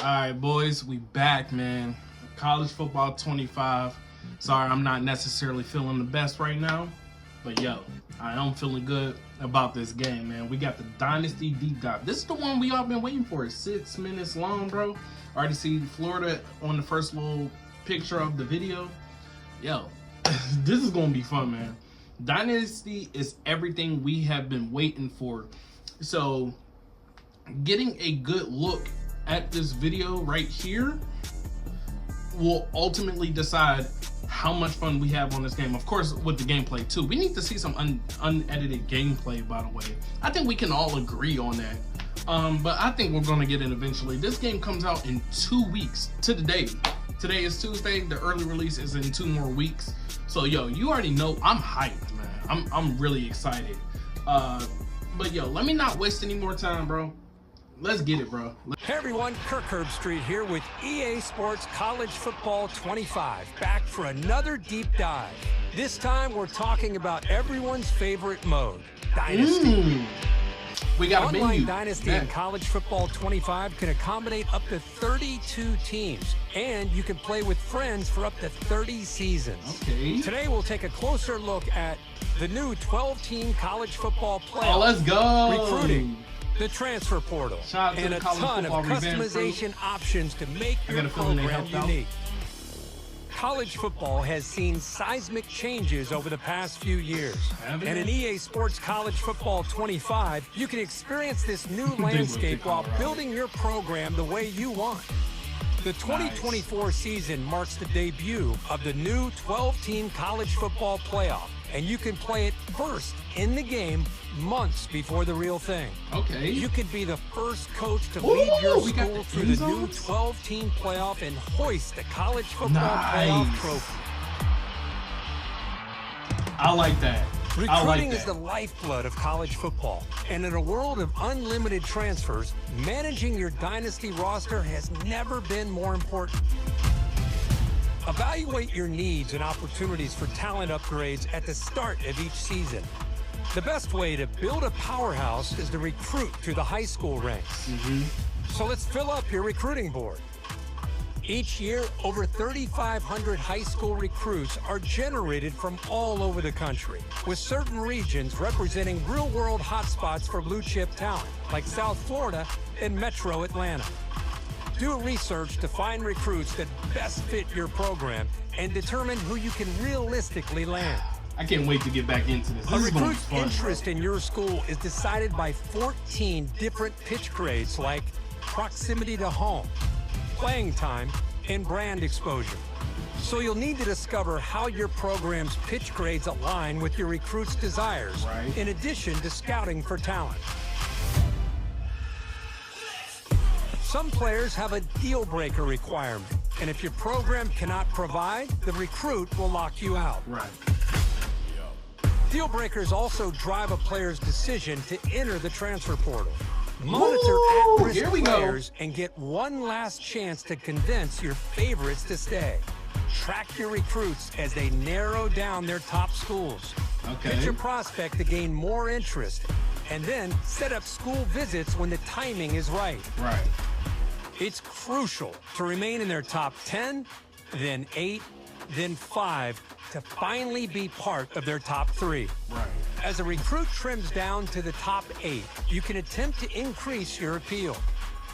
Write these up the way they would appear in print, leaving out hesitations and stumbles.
Alright, boys, we back, man. College football 25. Sorry, I'm not necessarily feeling the best right now, but yo, I am feeling good about this game, man. We got the Dynasty deep dive. This is the one we all been waiting for. It's 6 minutes long, bro. Already see Florida on the first little picture of the video. Yo, this is gonna be fun, man. Dynasty is everything we have been waiting for. So, getting a good look at this video right here will ultimately decide how much fun we have on this game. Of course, with the gameplay too. We need to see some unedited gameplay, by the way. I think we can all agree on that. But I think we're gonna get it eventually. This game comes out in 2 weeks to the day. Today is Tuesday. The early release is in 2 more weeks. So yo, you already know I'm hyped, man. I'm really excited. But yo, let me not waste any more time, bro. Let's get it, bro. Hey everyone, Kirk Herbstreit here with EA Sports College Football 25, back for another deep dive. This time we're talking about everyone's favorite mode, Dynasty. We got a Online menu. Dynasty in College Football 25 can accommodate up to 32 teams, and you can play with friends for up to 30 seasons. Okay. Today we'll take a closer look at the new 12-team college football playoff. Oh, let's go. Recruiting, the transfer portal, Shout out to and the a college ton of football revamp customization options to make I your got a feeling they program helped out. unique. College football has seen seismic changes over the past few years. Have it? And in EA Sports College Football 25, you can experience this new landscape while building your program the way you want. The 2024 season marks the debut of the new 12-team college football playoff, and you can play it first in the game months before the real thing. Okay. You could be the first coach to lead your we got school the through end the new zones? 12-team playoff and hoist the college football Nice. playoff trophy. I like that. I like Recruiting that. is the lifeblood of college football. And in a world of unlimited transfers, managing your dynasty roster has never been more important. Evaluate your needs and opportunities for talent upgrades at the start of each season. The best way to build a powerhouse is to recruit through the high school ranks. So let's fill up your recruiting board. Each year, over 3,500 high school recruits are generated from all over the country, with certain regions representing real-world hotspots for blue-chip talent, like South Florida and Metro Atlanta. Do research to find recruits that best fit your program and determine who you can realistically land. I can't wait to get back into this. A This is gonna be recruit's fun, interest in your school is decided by 14 different pitch grades like proximity to home, playing time, and brand exposure. So you'll need to discover how your program's pitch grades align with your recruit's desires, Right. in addition to scouting for talent. Some players have a deal breaker requirement, and if your program cannot provide, the recruit will lock you out. Right. Deal breakers also drive a player's decision to enter the transfer portal. Monitor Ooh, at-risk here we go. players and get one last chance to convince your favorites to stay. Track your recruits as they narrow down their top schools. Okay. Pitch your prospect to gain more interest, and then set up school visits when the timing is right. Right. It's crucial to remain in their top 10, then 8, then 5, to finally be part of their top 3. Right. As a recruit trims down to the top 8, you can attempt to increase your appeal.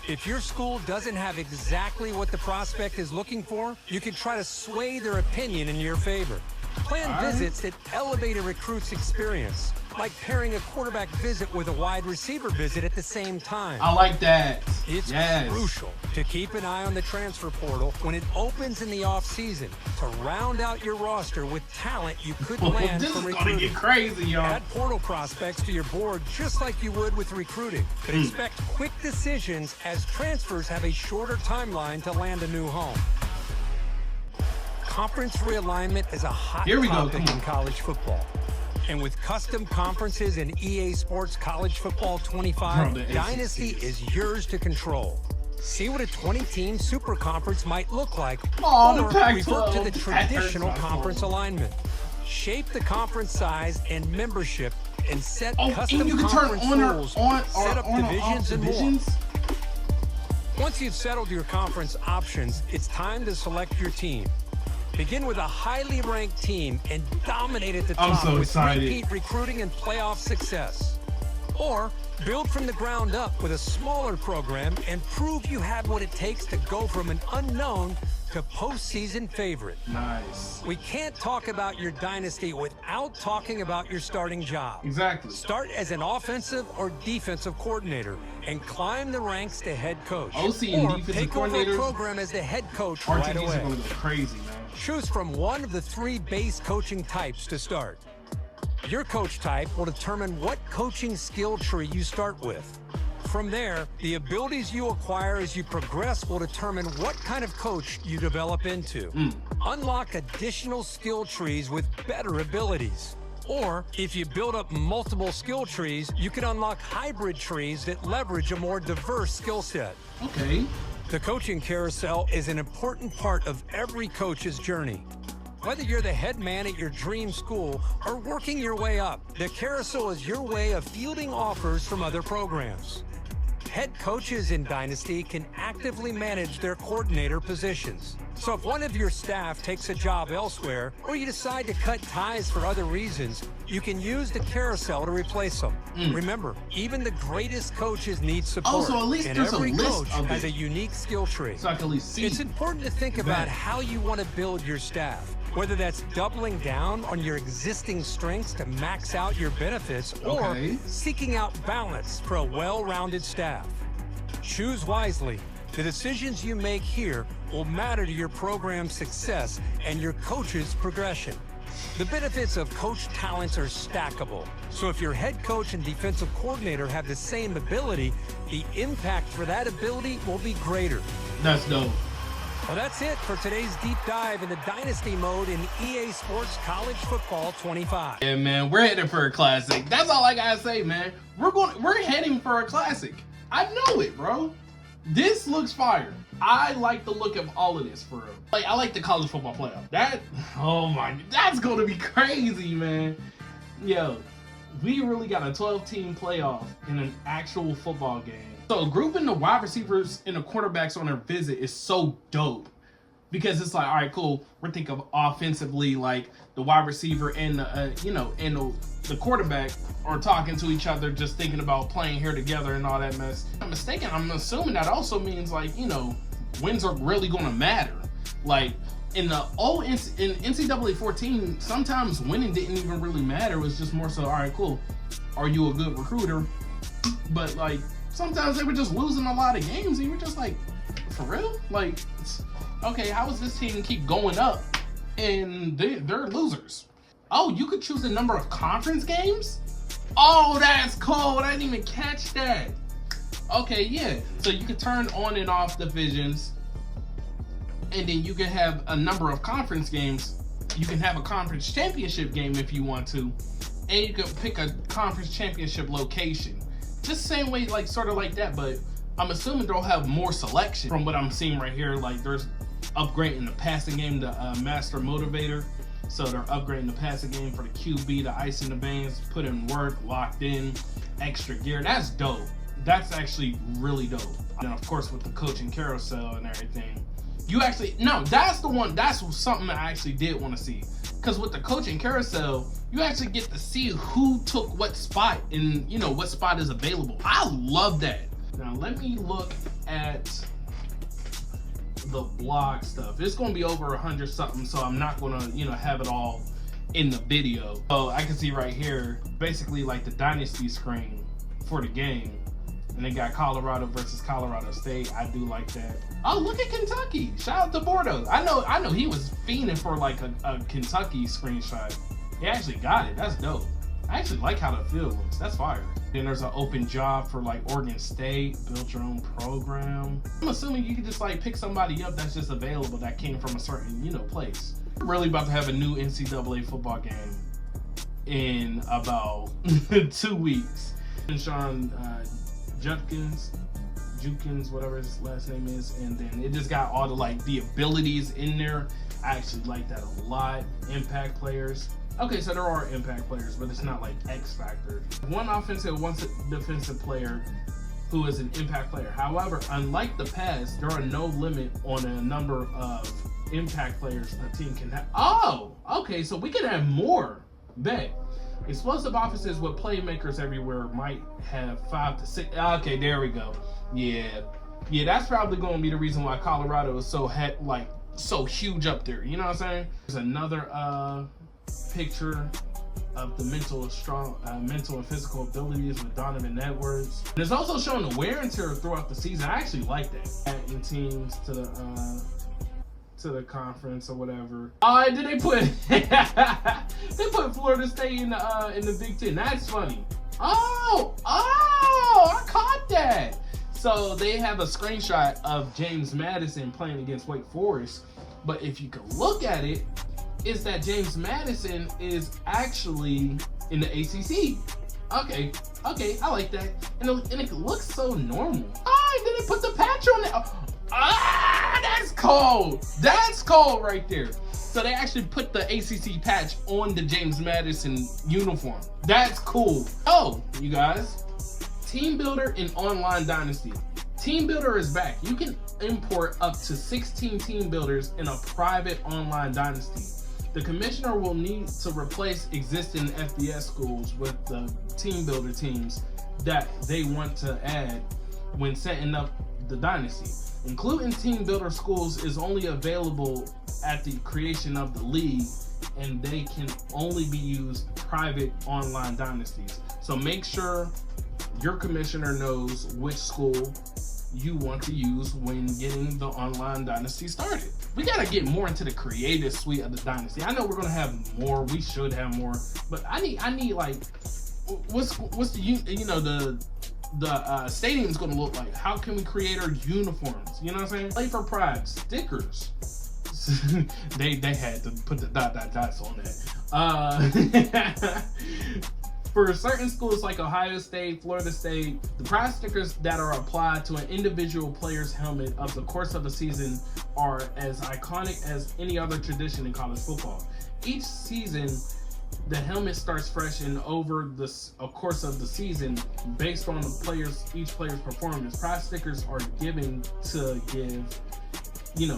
If your school doesn't have exactly what the prospect is looking for, you can try to sway their opinion in your favor. Plan All right. visits that elevate a recruit's experience, like pairing a quarterback visit with a wide receiver visit at the same time. I like that. It's Yes. crucial to keep an eye on the transfer portal when it opens in the offseason to round out your roster with talent you could land This from is gonna recruiting. get crazy, y'all. Add portal prospects to your board just like you would with recruiting, but expect quick decisions as transfers have a shorter timeline to land a new home. Conference realignment is a hot Here we go, topic come on. in college football. And with custom conferences in EA Sports College Football 25, Bro, the Dynasty ACC. is yours to control. See what a 20-team super conference might look like, Oh, the or Pac-12. revert to the That hurts traditional my conference soul. alignment. Shape the conference size and membership and set Oh, custom and you can turn conference on or rules, on or set up on or off divisions and more. divisions. Once you've settled your conference options, it's time to select your team. Begin with a highly ranked team and dominate at the top I'm so with excited. repeat recruiting and playoff success. Or build from the ground up with a smaller program and prove you have what it takes to go from an unknown to postseason favorite. Nice. We can't talk about your dynasty without talking about your starting job. Exactly. Start as an offensive or defensive coordinator and climb the ranks to head coach. OC and or defensive take over a coordinators, program as the head coach right RTDs away. are going to go crazy, man. Choose from one of the 3 base coaching types to start. Your coach type will determine what coaching skill tree you start with. From there, the abilities you acquire as you progress will determine what kind of coach you develop into. Unlock additional skill trees with better abilities. Or, if you build up multiple skill trees, you can unlock hybrid trees that leverage a more diverse skill set. Okay. The coaching carousel is an important part of every coach's journey. Whether you're the head man at your dream school or working your way up, the carousel is your way of fielding offers from other programs. Head coaches in Dynasty can actively manage their coordinator positions. So if one of your staff takes a job elsewhere, or you decide to cut ties for other reasons, you can use the carousel to replace them. Remember, even the greatest coaches need support. Also, at least and there's a every list coach of has it. a unique skill tree. So I can at least see. It's important to think about that. how you want to build your staff. Whether that's doubling down on your existing strengths to max out your benefits, Okay. or seeking out balance for a well-rounded staff. Choose wisely. The decisions you make here will matter to your program's success and your coach's progression. The benefits of coach talents are stackable. So if your head coach and defensive coordinator have the same ability, the impact for that ability will be greater. That's dope. Well, that's it for today's deep dive into Dynasty mode in EA Sports College Football 25. Yeah, man, we're heading for a classic. That's all I gotta say, man. We're heading for a classic. I know it, bro. This looks fire. I like the look of all of this, for real. Like, I like the college football playoff. Oh my, that's gonna be crazy, man. Yo, we really got a 12-team playoff in an actual football game. So grouping the wide receivers and the quarterbacks on their visit is so dope, because it's like, all right, cool. We're thinking of offensively, like the wide receiver and the quarterback are talking to each other, just thinking about playing here together and all that mess. If I'm mistaken, I'm assuming that also means, like, wins are really going to matter. Like in NCAA 14, sometimes winning didn't even really matter. It was just more so, all right, cool. Are you a good recruiter? But like, sometimes they were just losing a lot of games, and you were just like, for real? Like, okay, how does this team keep going up and they're losers? Oh, you could choose the number of conference games? Oh, that's cool. I didn't even catch that. Okay, yeah. So you could turn on and off divisions, and then you can have a number of conference games. You can have a conference championship game if you want to, and you could pick a conference championship location. Just same way, like sort of like that, but I'm assuming they'll have more selection from what I'm seeing right here. Like, there's upgrading the passing game, the master motivator. So they're upgrading the passing game for the QB, the ice in the veins, put in work, locked in, extra gear. That's dope. That's actually really dope. And of course, with the coaching carousel and everything, that's the one. That's something I actually did want to see. Because with the coaching carousel, you actually get to see who took what spot and what spot is available. I love that. Now let me look at the blog stuff. It's going to be over 100 something, so I'm not going to have it all in the video. So I can see right here, basically like the Dynasty screen for the game. And they got Colorado versus Colorado State. I do like that. Oh, look at Kentucky. Shout out to Bordeaux. I know he was fiending for like a Kentucky screenshot. He actually got it. That's dope. I actually like how the field looks. That's fire. Then there's an open job for like Oregon State, build your own program. I'm assuming you can just like pick somebody up that's just available that came from a certain, place. We're really about to have a new NCAA football game in about 2 weeks. And Sean Jukins, whatever his last name is, and then it just got all the abilities in there. I actually like that a lot. Impact players. Okay, so there are impact players, but it's not like X Factor. One offensive, one defensive player who is an impact player. However, unlike the past, there are no limit on a number of impact players a team can have. Oh, okay, so we can have more. Bet. Explosive offenses with playmakers everywhere might have 5 to 6. Okay, there we go. Yeah, that's probably going to be the reason why Colorado is so so huge up there. You know what I'm saying? There's another picture of the mental and physical abilities with Donovan Edwards. And it's also showing the wear and tear throughout the season. I actually like that. Adding teams to the conference or whatever. Oh, did they put they put Florida State in the Big Ten? That's funny. Oh, I caught that. So they have a screenshot of James Madison playing against Wake Forest, but if you can look at it, is that James Madison is actually in the ACC. Okay, I like that, and it looks so normal. Oh, did they put the patch on it? That's cold. That's cold right there. So they actually put the ACC patch on the James Madison uniform. That's cool. Oh, you guys, Team Builder in Online Dynasty. Team Builder is back. You can import up to 16 team builders in a private online dynasty. The commissioner will need to replace existing FBS schools with the team builder teams that they want to add when setting up the dynasty. Including team builder schools is only available at the creation of the league, and they can only be used private online dynasties. So make sure your commissioner knows which school you want to use when getting the online dynasty started. We gotta get more into the creative suite of the dynasty. I know we're gonna have more. We should have more, but I need like, what's the stadium's gonna look like? How can we create our uniforms? You know what I'm saying? Play for Pride stickers. they had to put the dots on that. For certain schools like Ohio State, Florida State, the prize stickers that are applied to an individual player's helmet of the course of a season are as iconic as any other tradition in college football. Each season, the helmet starts fresh, and over the course of the season, based on each player's performance, prize stickers are given to give,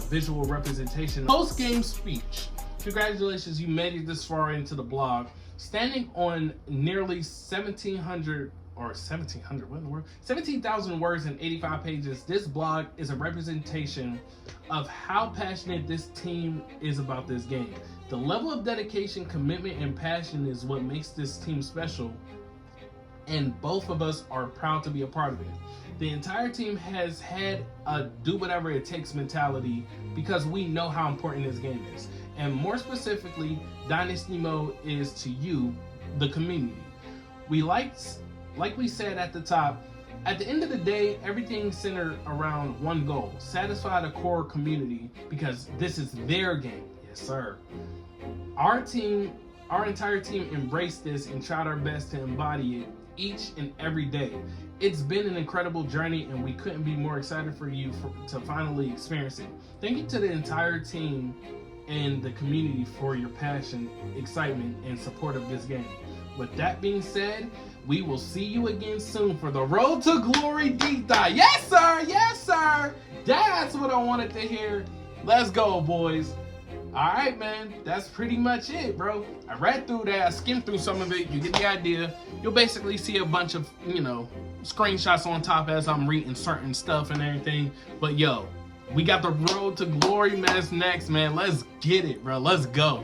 visual representation. Post-game speech. Congratulations, you made it this far into the blog. Standing on nearly 17,000 words and 85 pages, this blog is a representation of how passionate this team is about this game. The level of dedication, commitment, and passion is what makes this team special, and both of us are proud to be a part of it. The entire team has had a do whatever it takes mentality because we know how important this game is. And more specifically, Dynasty Mode is to you, the community. Like we said at the top, at the end of the day, everything's centered around one goal: satisfy the core community, because this is their game. Yes, sir. Our entire team embraced this and tried our best to embody it each and every day. It's been an incredible journey, and we couldn't be more excited for you to finally experience it. Thank you to the entire team and the community for your passion, excitement, and support of this game. With that being said, we will see you again soon for the Road to Glory deep dive. Yes, sir. Yes, sir. That's what I wanted to hear. Let's go, boys. All right, man. That's pretty much it, bro. I read through that. I skimmed through some of it. You get the idea. You'll basically see a bunch of, screenshots on top as I'm reading certain stuff and everything. But yo, we got the Road to Glory mess next, man. Let's get it, bro. Let's go.